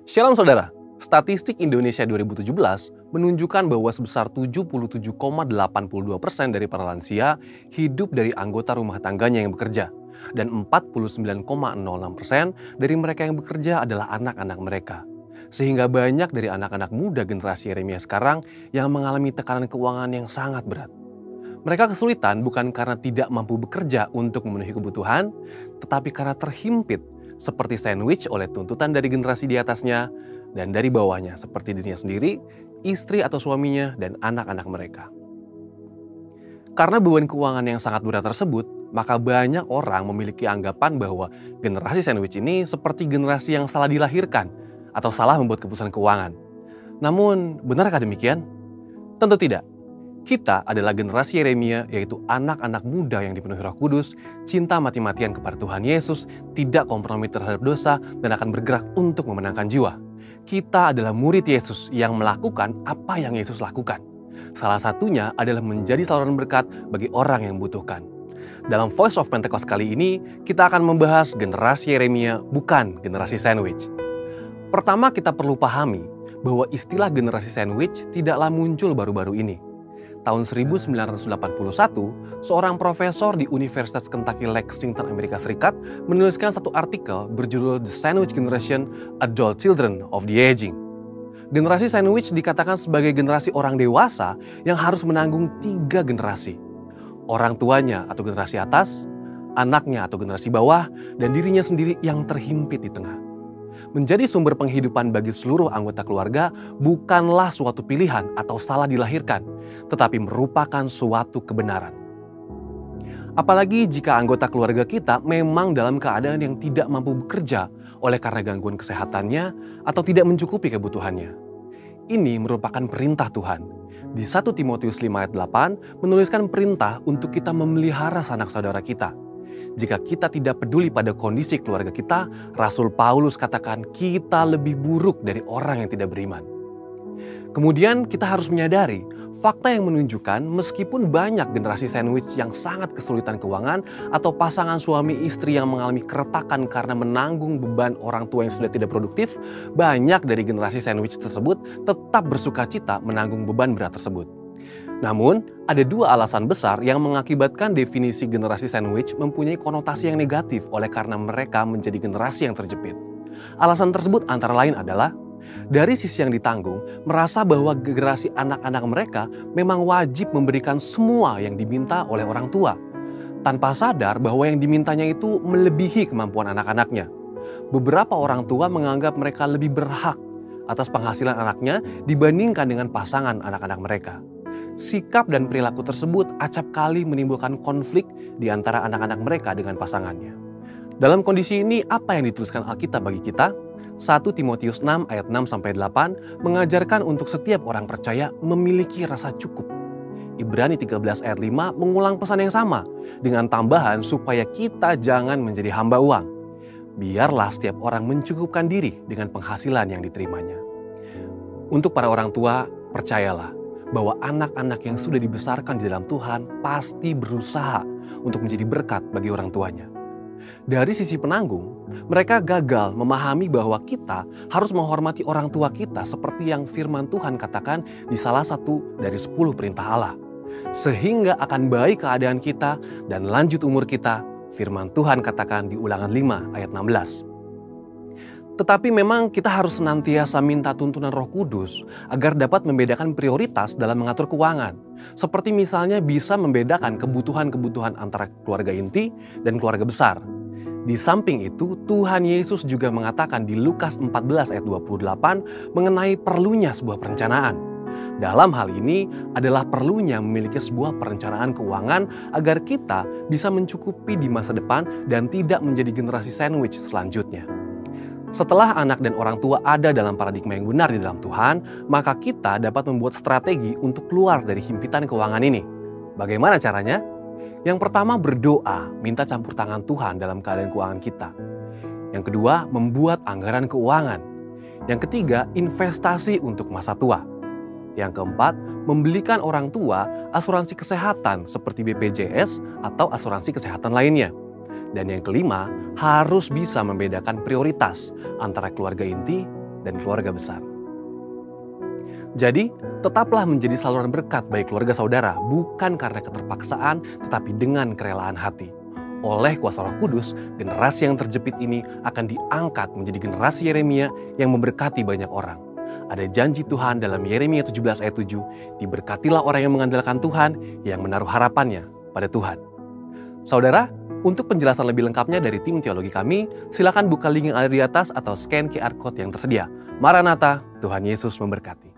Shalom saudara, statistik Indonesia 2017 menunjukkan bahwa sebesar 77,82% dari para lansia hidup dari anggota rumah tangganya yang bekerja. Dan 49,06% dari mereka yang bekerja adalah anak-anak mereka. Sehingga banyak dari anak-anak muda generasi Yeremia sekarang yang mengalami tekanan keuangan yang sangat berat. Mereka kesulitan bukan karena tidak mampu bekerja untuk memenuhi kebutuhan, tetapi karena terhimpit seperti sandwich oleh tuntutan dari generasi di atasnya dan dari bawahnya seperti dirinya sendiri, istri atau suaminya, dan anak-anak mereka. Karena beban keuangan yang sangat berat tersebut, maka banyak orang memiliki anggapan bahwa generasi sandwich ini seperti generasi yang salah dilahirkan atau salah membuat keputusan keuangan. Namun, benarkah demikian? Tentu tidak. Kita adalah generasi Yeremia, yaitu anak-anak muda yang dipenuhi Roh Kudus, cinta mati-matian kepada Tuhan Yesus, tidak kompromi terhadap dosa, dan akan bergerak untuk memenangkan jiwa. Kita adalah murid Yesus yang melakukan apa yang Yesus lakukan. Salah satunya adalah menjadi saluran berkat bagi orang yang membutuhkan. Dalam Voice of Pentecost kali ini, kita akan membahas generasi Yeremia, bukan generasi sandwich. Pertama, kita perlu pahami bahwa istilah generasi sandwich tidaklah muncul baru-baru ini. Tahun 1981, seorang profesor di Universitas Kentucky Lexington, Amerika Serikat, menuliskan satu artikel berjudul The Sandwich Generation, Adult Children of the Aging. Generasi sandwich dikatakan sebagai generasi orang dewasa yang harus menanggung 3 generasi. Orang tuanya atau generasi atas, anaknya atau generasi bawah, dan dirinya sendiri yang terhimpit di tengah. Menjadi sumber penghidupan bagi seluruh anggota keluarga bukanlah suatu pilihan atau salah dilahirkan, tetapi merupakan suatu kebenaran. Apalagi jika anggota keluarga kita memang dalam keadaan yang tidak mampu bekerja oleh karena gangguan kesehatannya atau tidak mencukupi kebutuhannya. Ini merupakan perintah Tuhan. Di 1 Timotius 5 ayat 8 menuliskan perintah untuk kita memelihara sanak saudara kita. Jika kita tidak peduli pada kondisi keluarga kita, Rasul Paulus katakan kita lebih buruk dari orang yang tidak beriman. Kemudian kita harus menyadari fakta yang menunjukkan meskipun banyak generasi sandwich yang sangat kesulitan keuangan atau pasangan suami istri yang mengalami keretakan karena menanggung beban orang tua yang sudah tidak produktif, banyak dari generasi sandwich tersebut tetap bersukacita menanggung beban berat tersebut. Namun, ada 2 alasan besar yang mengakibatkan definisi generasi sandwich mempunyai konotasi yang negatif oleh karena mereka menjadi generasi yang terjepit. Alasan tersebut antara lain adalah, dari sisi yang ditanggung, merasa bahwa generasi anak-anak mereka memang wajib memberikan semua yang diminta oleh orang tua, tanpa sadar bahwa yang dimintanya itu melebihi kemampuan anak-anaknya. Beberapa orang tua menganggap mereka lebih berhak atas penghasilan anaknya dibandingkan dengan pasangan anak-anak mereka. Sikap dan perilaku tersebut acap kali menimbulkan konflik di antara anak-anak mereka dengan pasangannya. Dalam kondisi ini, apa yang dituliskan Alkitab bagi kita? 1 Timotius 6 ayat 6-8 mengajarkan untuk setiap orang percaya memiliki rasa cukup. Ibrani 13 ayat 5 mengulang pesan yang sama dengan tambahan supaya kita jangan menjadi hamba uang. Biarlah setiap orang mencukupkan diri dengan penghasilan yang diterimanya. Untuk para orang tua, percayalah bahwa anak-anak yang sudah dibesarkan di dalam Tuhan pasti berusaha untuk menjadi berkat bagi orang tuanya. Dari sisi penanggung, mereka gagal memahami bahwa kita harus menghormati orang tua kita seperti yang firman Tuhan katakan di salah satu dari 10 perintah Allah. Sehingga akan baik keadaan kita dan lanjut umur kita, firman Tuhan katakan di Ulangan 5 ayat 16. Tetapi memang kita harus senantiasa minta tuntunan Roh Kudus agar dapat membedakan prioritas dalam mengatur keuangan. Seperti misalnya bisa membedakan kebutuhan-kebutuhan antara keluarga inti dan keluarga besar. Di samping itu, Tuhan Yesus juga mengatakan di Lukas 14 ayat 28 mengenai perlunya sebuah perencanaan. Dalam hal ini adalah perlunya memiliki sebuah perencanaan keuangan agar kita bisa mencukupi di masa depan dan tidak menjadi generasi sandwich selanjutnya. Setelah anak dan orang tua ada dalam paradigma yang benar di dalam Tuhan, maka kita dapat membuat strategi untuk keluar dari himpitan keuangan ini. Bagaimana caranya? Yang pertama, berdoa, minta campur tangan Tuhan dalam keadaan keuangan kita. Yang kedua, membuat anggaran keuangan. Yang ketiga, investasi untuk masa tua. Yang keempat, membelikan orang tua asuransi kesehatan seperti BPJS atau asuransi kesehatan lainnya. Dan yang kelima, harus bisa membedakan prioritas antara keluarga inti dan keluarga besar. Jadi, tetaplah menjadi saluran berkat bagi keluarga saudara, bukan karena keterpaksaan, tetapi dengan kerelaan hati. Oleh kuasa Roh Kudus, generasi yang terjepit ini akan diangkat menjadi generasi Yeremia yang memberkati banyak orang. Ada janji Tuhan dalam Yeremia 17 ayat 7, diberkatilah orang yang mengandalkan Tuhan, yang menaruh harapannya pada Tuhan. Saudara, untuk penjelasan lebih lengkapnya dari tim teologi kami, silakan buka link yang ada di atas atau scan QR Code yang tersedia. Maranatha, Tuhan Yesus memberkati.